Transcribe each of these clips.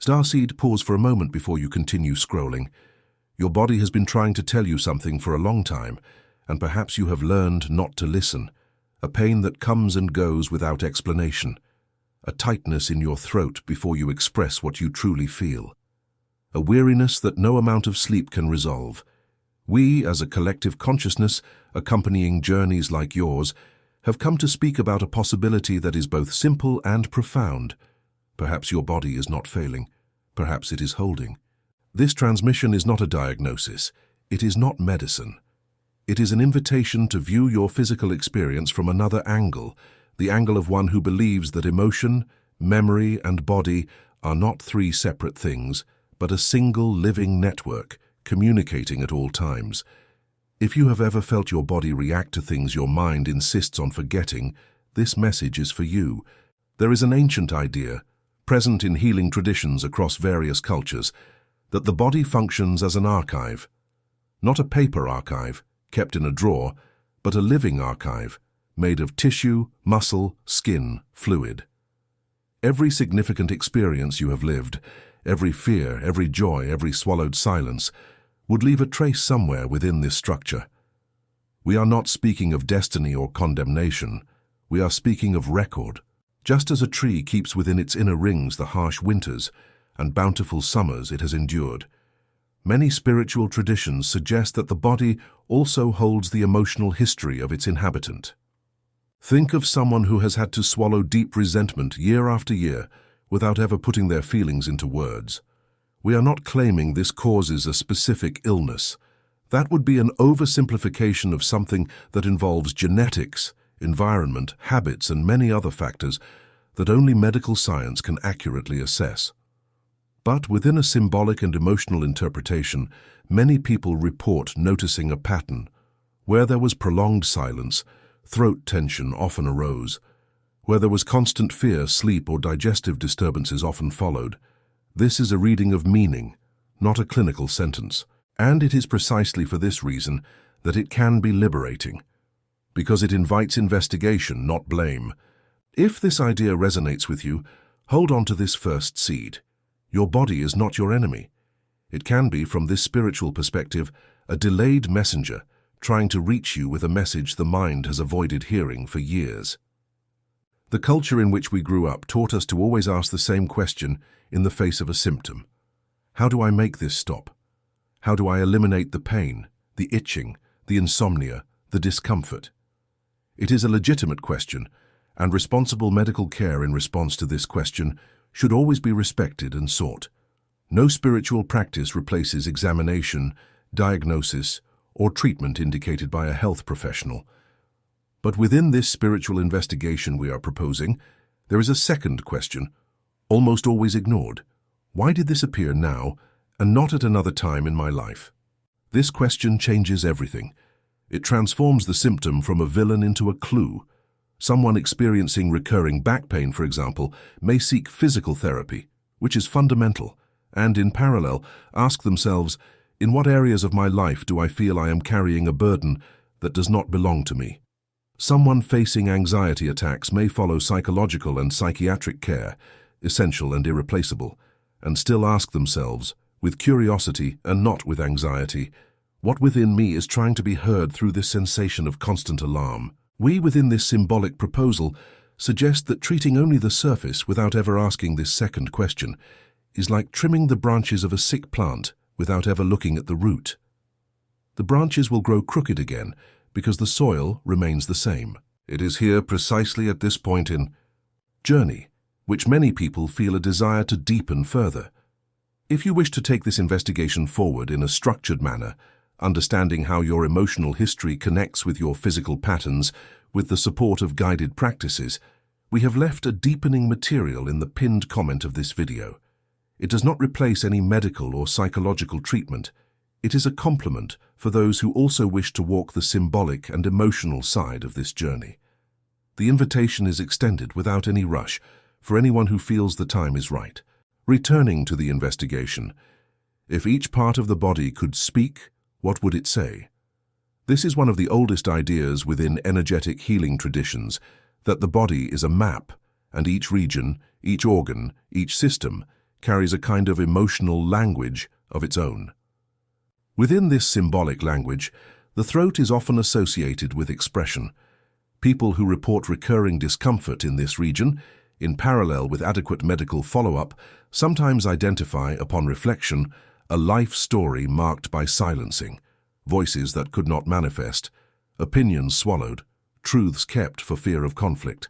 Starseed, pause for a moment before you continue scrolling. Your body has been trying to tell you something for a long time, and perhaps you have learned not to listen. A pain that comes and goes without explanation. A tightness in your throat before you express what you truly feel. A weariness that no amount of sleep can resolve. We, as a collective consciousness, accompanying journeys like yours, have come to speak about a possibility that is both simple and profound. Perhaps your body is not failing. Perhaps it is holding. This transmission is not a diagnosis. It is not medicine. It is an invitation to view your physical experience from another angle, the angle of one who believes that emotion, memory, and body are not three separate things, but a single living network, communicating at all times. If you have ever felt your body react to things your mind insists on forgetting, this message is for you. There is an ancient idea, present in healing traditions across various cultures, that the body functions as an archive. Not a paper archive, kept in a drawer, but a living archive, made of tissue, muscle, skin, fluid. Every significant experience you have lived, every fear, every joy, every swallowed silence, would leave a trace somewhere within this structure. We are not speaking of destiny or condemnation. We are speaking of record. Just as a tree keeps within its inner rings the harsh winters and bountiful summers it has endured, many spiritual traditions suggest that the body also holds the emotional history of its inhabitant. Think of someone who has had to swallow deep resentment year after year without ever putting their feelings into words. We are not claiming this causes a specific illness. That would be an oversimplification of something that involves genetics, environment, habits, and many other factors that only medical science can accurately assess. But within a symbolic and emotional interpretation, many people report noticing a pattern. Where there was prolonged silence, throat tension often arose. Where there was constant fear, sleep or digestive disturbances often followed. This is a reading of meaning, not a clinical sentence. And it is precisely for this reason that it can be liberating, because it invites investigation, not blame. If this idea resonates with you, hold on to this first seed. Your body is not your enemy. It can be, from this spiritual perspective, a delayed messenger trying to reach you with a message the mind has avoided hearing for years. The culture in which we grew up taught us to always ask the same question in the face of a symptom. How do I make this stop? How do I eliminate the pain, the itching, the insomnia, the discomfort? It is a legitimate question, and responsible medical care in response to this question should always be respected and sought. No spiritual practice replaces examination, diagnosis, or treatment indicated by a health professional. But within this spiritual investigation we are proposing, there is a second question, almost always ignored. Why did this appear now and not at another time in my life? This question changes everything. It transforms the symptom from a villain into a clue. Someone experiencing recurring back pain, for example, may seek physical therapy, which is fundamental, and in parallel ask themselves, in what areas of my life do I feel I am carrying a burden that does not belong to me? Someone facing anxiety attacks may follow psychological and psychiatric care, essential and irreplaceable, and still ask themselves, with curiosity and not with anxiety, what within me is trying to be heard through this sensation of constant alarm? We, within this symbolic proposal, suggest that treating only the surface without ever asking this second question is like trimming the branches of a sick plant without ever looking at the root. The branches will grow crooked again because the soil remains the same. It is here, precisely at this point in journey, which many people feel a desire to deepen further. If you wish to take this investigation forward in a structured manner, understanding how your emotional history connects with your physical patterns with the support of guided practices, we have left a deepening material in the pinned comment of this video. It does not replace any medical or psychological treatment. It is a complement for those who also wish to walk the symbolic and emotional side of this journey. The invitation is extended without any rush for anyone who feels the time is right. Returning to the investigation, if each part of the body could speak, what would it say? This is one of the oldest ideas within energetic healing traditions, that the body is a map, and each region, each organ, each system carries a kind of emotional language of its own. Within this symbolic language, the throat is often associated with expression. People who report recurring discomfort in this region, in parallel with adequate medical follow-up, sometimes identify, upon reflection, a life story marked by silencing, voices that could not manifest, opinions swallowed, truths kept for fear of conflict.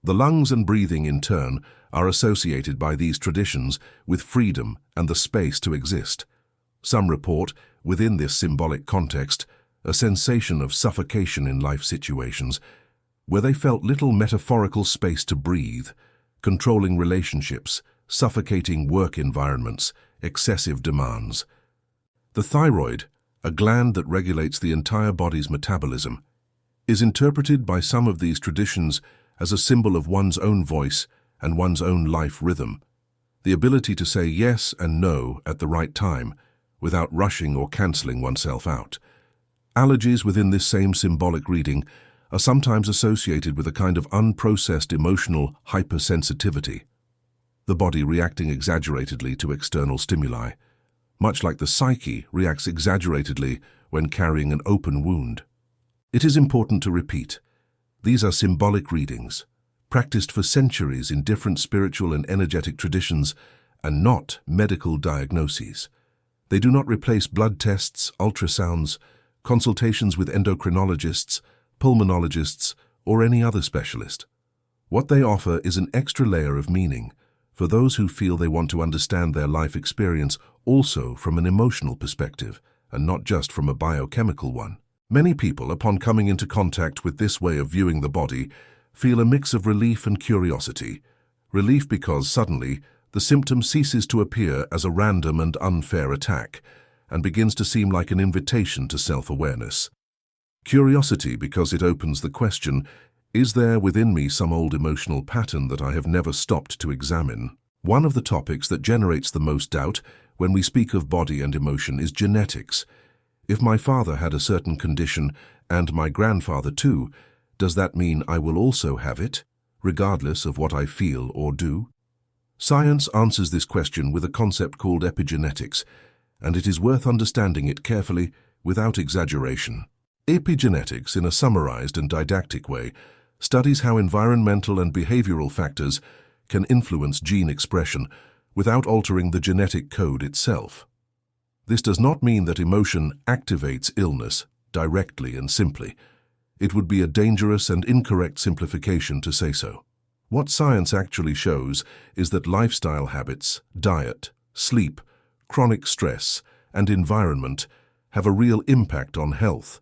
The lungs and breathing, in turn, are associated by these traditions with freedom and the space to exist. Some report, within this symbolic context, a sensation of suffocation in life situations, where they felt little metaphorical space to breathe, controlling relationships, suffocating work environments, excessive demands. The thyroid, a gland that regulates the entire body's metabolism, is interpreted by some of these traditions as a symbol of one's own voice and one's own life rhythm, the ability to say yes and no at the right time without rushing or cancelling oneself out. Allergies within this same symbolic reading are sometimes associated with a kind of unprocessed emotional hypersensitivity, the body reacting exaggeratedly to external stimuli, much like the psyche reacts exaggeratedly when carrying an open wound. It is important to repeat, these are symbolic readings, practiced for centuries in different spiritual and energetic traditions, and not medical diagnoses. They do not replace blood tests, ultrasounds, consultations with endocrinologists, pulmonologists, or any other specialist. What they offer is an extra layer of meaning for those who feel they want to understand their life experience also from an emotional perspective and not just from a biochemical one. Many people, upon coming into contact with this way of viewing the body, feel a mix of relief and curiosity. Relief because suddenly the symptom ceases to appear as a random and unfair attack and begins to seem like an invitation to self-awareness. Curiosity because it opens the question, is there within me some old emotional pattern that I have never stopped to examine? One of the topics that generates the most doubt when we speak of body and emotion is genetics. If my father had a certain condition and my grandfather too, does that mean I will also have it, regardless of what I feel or do? Science answers this question with a concept called epigenetics, and it is worth understanding it carefully without exaggeration. Epigenetics, in a summarized and didactic way, studies how environmental and behavioral factors can influence gene expression without altering the genetic code itself. This does not mean that emotion activates illness directly and simply. It would be a dangerous and incorrect simplification to say so. What science actually shows is that lifestyle habits, diet, sleep, chronic stress, and environment have a real impact on health,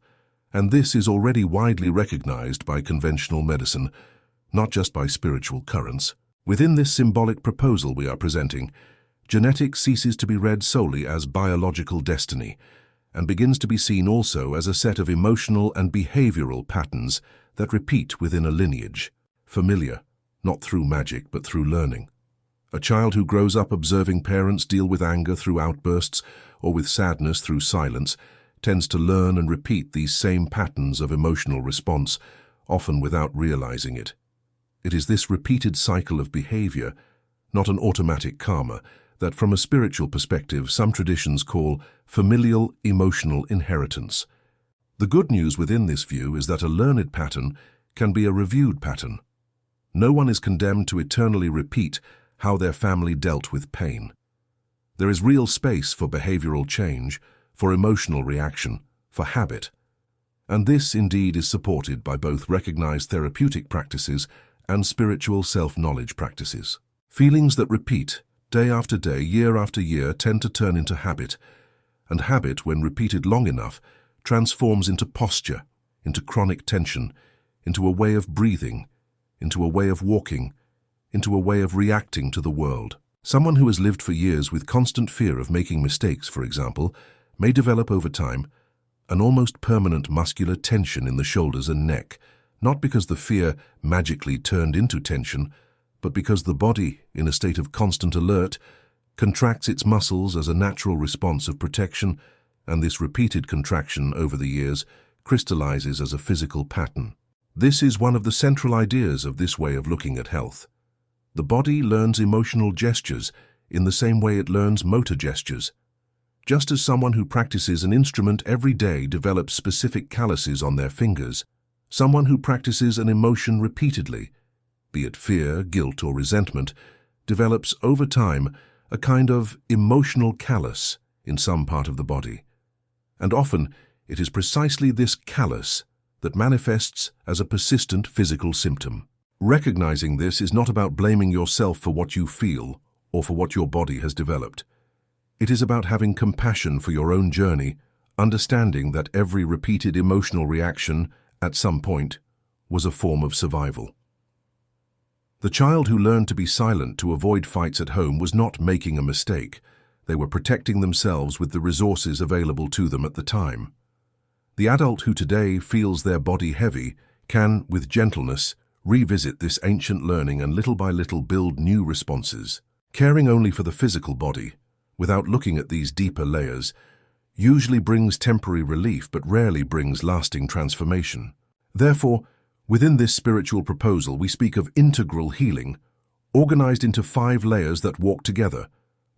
and this is already widely recognized by conventional medicine, not just by spiritual currents. Within this symbolic proposal we are presenting, genetics ceases to be read solely as biological destiny and begins to be seen also as a set of emotional and behavioral patterns that repeat within a lineage, familiar, not through magic but through learning. A child who grows up observing parents deal with anger through outbursts or with sadness through silence tends to learn and repeat these same patterns of emotional response, often without realizing it. It is this repeated cycle of behavior, not an automatic karma, that from a spiritual perspective some traditions call familial emotional inheritance. The good news within this view is that a learned pattern can be a reviewed pattern. No one is condemned to eternally repeat how their family dealt with pain. There is real space for behavioral change, for emotional reaction, for habit. And this indeed is supported by both recognized therapeutic practices and spiritual self-knowledge practices. Feelings that repeat day after day, year after year, tend to turn into habit, and habit, when repeated long enough, transforms into posture, into chronic tension, into a way of breathing, into a way of walking, into a way of reacting to the world. Someone who has lived for years with constant fear of making mistakes, for example, may develop over time an almost permanent muscular tension in the shoulders and neck, not because the fear magically turned into tension, but because the body, in a state of constant alert, contracts its muscles as a natural response of protection, and this repeated contraction over the years crystallizes as a physical pattern. This is one of the central ideas of this way of looking at health. The body learns emotional gestures in the same way it learns motor gestures. Just as someone who practices an instrument every day develops specific calluses on their fingers, someone who practices an emotion repeatedly, be it fear, guilt, or resentment, develops over time a kind of emotional callus in some part of the body. And often, it is precisely this callus that manifests as a persistent physical symptom. Recognizing this is not about blaming yourself for what you feel or for what your body has developed. It is about having compassion for your own journey, understanding that every repeated emotional reaction, at some point, was a form of survival. The child who learned to be silent to avoid fights at home was not making a mistake. They were protecting themselves with the resources available to them at the time. The adult who today feels their body heavy can, with gentleness, revisit this ancient learning and little by little build new responses. Caring only for the physical body, without looking at these deeper layers, usually brings temporary relief but rarely brings lasting transformation. Therefore, within this spiritual proposal, we speak of integral healing, organized into 5 layers that walk together.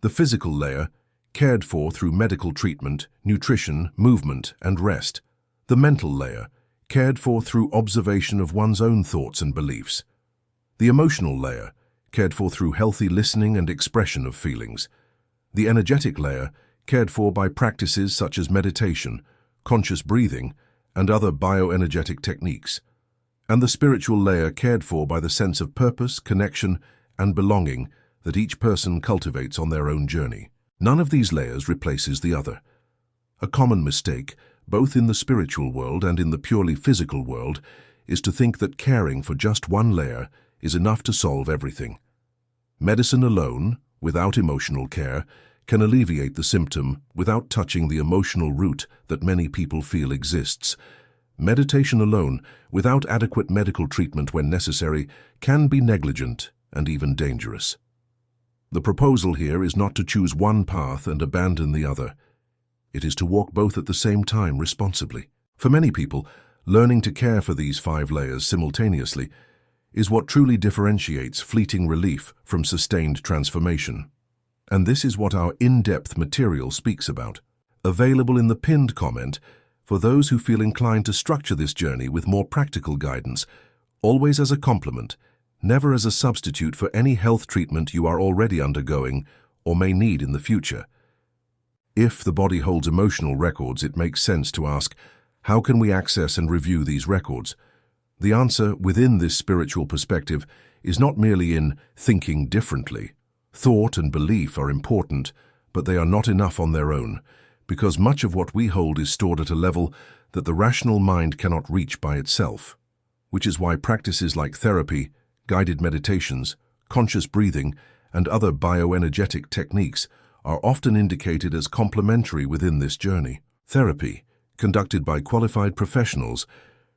The physical layer, cared for through medical treatment, nutrition, movement, and rest. The mental layer, cared for through observation of one's own thoughts and beliefs. The emotional layer, cared for through healthy listening and expression of feelings. The energetic layer, cared for by practices such as meditation, conscious breathing, and other bioenergetic techniques. And the spiritual layer, cared for by the sense of purpose, connection, and belonging that each person cultivates on their own journey. None of these layers replaces the other. A common mistake, both in the spiritual world and in the purely physical world, is to think that caring for just one layer is enough to solve everything. Medicine alone, without emotional care, can alleviate the symptom without touching the emotional root that many people feel exists. Meditation alone, without adequate medical treatment when necessary, can be negligent and even dangerous. The proposal here is not to choose one path and abandon the other. It is to walk both at the same time responsibly. For many people, learning to care for these 5 layers simultaneously is what truly differentiates fleeting relief from sustained transformation. And this is what our in-depth material speaks about. Available in the pinned comment for those who feel inclined to structure this journey with more practical guidance, always as a complement, never as a substitute for any health treatment you are already undergoing or may need in the future. If the body holds emotional records, it makes sense to ask, how can we access and review these records? The answer within this spiritual perspective is not merely in thinking differently. Thought and belief are important, but they are not enough on their own, because much of what we hold is stored at a level that the rational mind cannot reach by itself, which is why practices like therapy, guided meditations, conscious breathing, and other bioenergetic techniques are often indicated as complementary within this journey. Therapy, conducted by qualified professionals,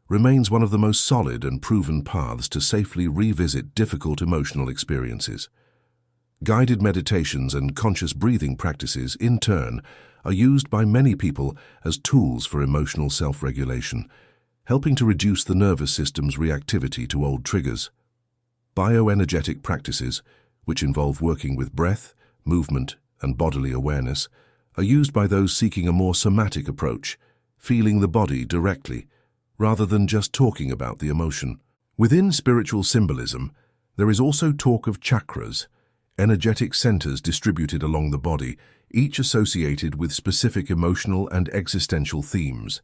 remains one of the most solid and proven paths to safely revisit difficult emotional experiences. Guided meditations and conscious breathing practices, in turn, are used by many people as tools for emotional self-regulation, helping to reduce the nervous system's reactivity to old triggers. Bioenergetic practices, which involve working with breath, movement, and bodily awareness, are used by those seeking a more somatic approach, feeling the body directly, rather than just talking about the emotion. Within spiritual symbolism, there is also talk of chakras, energetic centers distributed along the body, each associated with specific emotional and existential themes.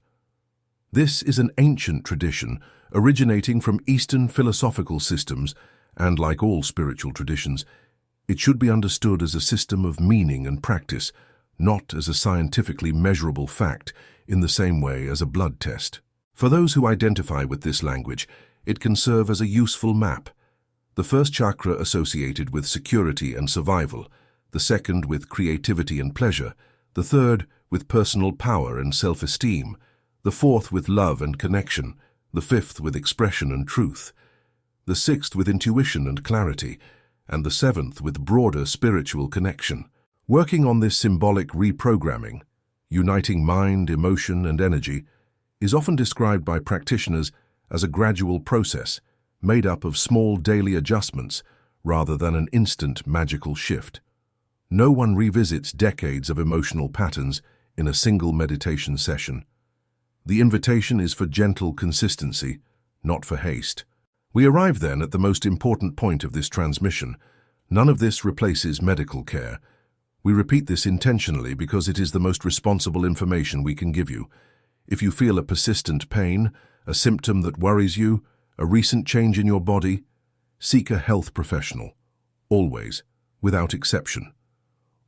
This is an ancient tradition originating from Eastern philosophical systems, and like all spiritual traditions, it should be understood as a system of meaning and practice, not as a scientifically measurable fact in the same way as a blood test. For those who identify with this language, it can serve as a useful map. The first chakra associated with security and survival, the second with creativity and pleasure, the third with personal power and self-esteem, the fourth with love and connection, the fifth with expression and truth, the sixth with intuition and clarity, and the seventh with broader spiritual connection. Working on this symbolic reprogramming, uniting mind, emotion, and energy, is often described by practitioners as a gradual process made up of small daily adjustments rather than an instant magical shift. No one revisits decades of emotional patterns in a single meditation session. The invitation is for gentle consistency, not for haste. We arrive then at the most important point of this transmission. None of this replaces medical care. We repeat this intentionally because it is the most responsible information we can give you. If you feel a persistent pain, a symptom that worries you, a recent change in your body, seek a health professional. Always, without exception.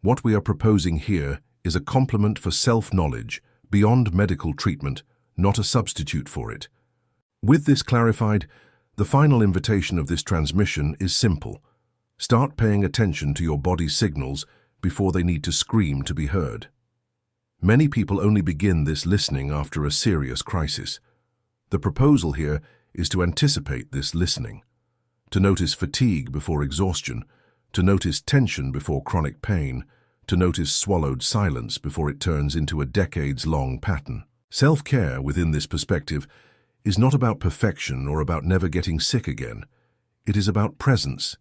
What we are proposing here is a complement for self-knowledge, beyond medical treatment, not a substitute for it. With this clarified, the final invitation of this transmission is simple. Start paying attention to your body's signals before they need to scream to be heard. Many people only begin this listening after a serious crisis. The proposal here is to anticipate this listening, to notice fatigue before exhaustion, to notice tension before chronic pain, to notice swallowed silence before it turns into a decades-long pattern. Self-care within this perspective is not about perfection or about never getting sick again. It is about presence.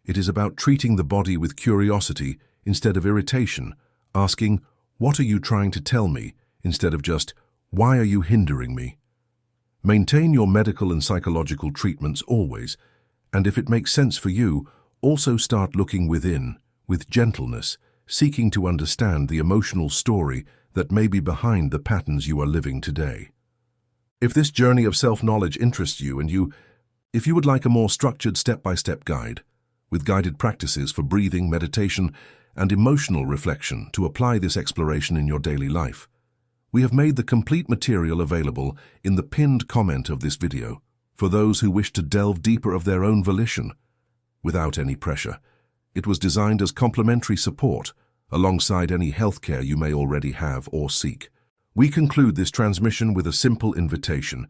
It is about treating the body with curiosity instead of irritation, asking, "What are you trying to tell me?" instead of just, "Why are you hindering me?" Maintain your medical and psychological treatments always, and if it makes sense for you, also start looking within, with gentleness, seeking to understand the emotional story that may be behind the patterns you are living today. If this journey of self-knowledge interests you and if you would like a more structured step-by-step guide, with guided practices for breathing, meditation, and emotional reflection to apply this exploration in your daily life, we have made the complete material available in the pinned comment of this video for those who wish to delve deeper of their own volition, without any pressure. It was designed as complementary support alongside any healthcare you may already have or seek. We conclude this transmission with a simple invitation.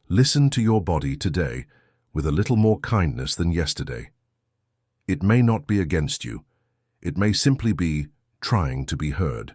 Listen to your body today with a little more kindness than yesterday. It may not be against you. It may simply be trying to be heard.